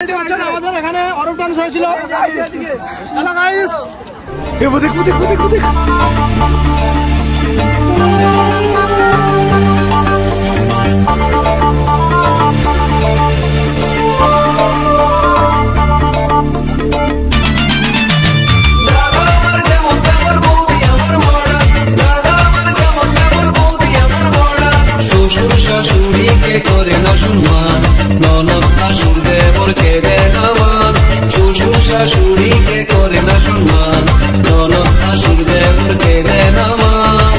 আমাদের এখানে অরব ডান্স হয়েছিল। হ্যালো গাইস, শাশুড়িকে করে না সম্মান, ননদ শাশুর দেবরকে দেয় না মান। শ্বশুর শাশুড়িকে করে না সম্মান, ননদ শাশুর দেবরকে দেয় না মান।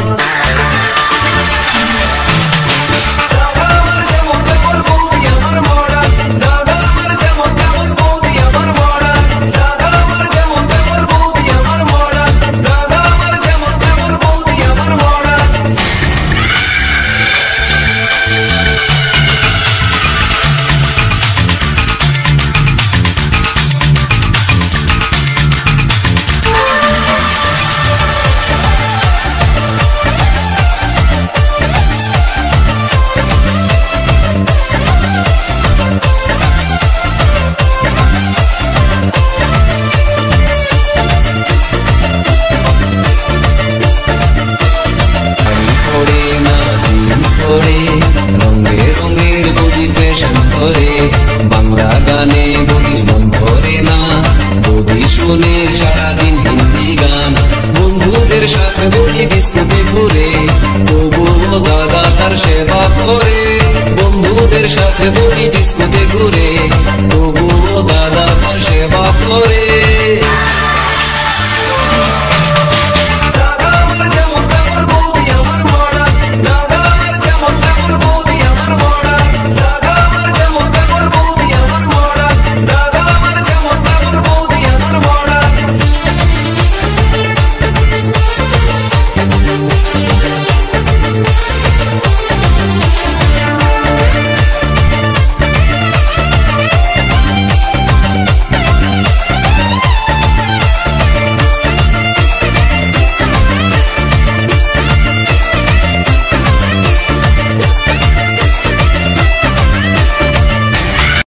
রঙের রঙের বুঝি ফ্যাশন করে বাংলা গানে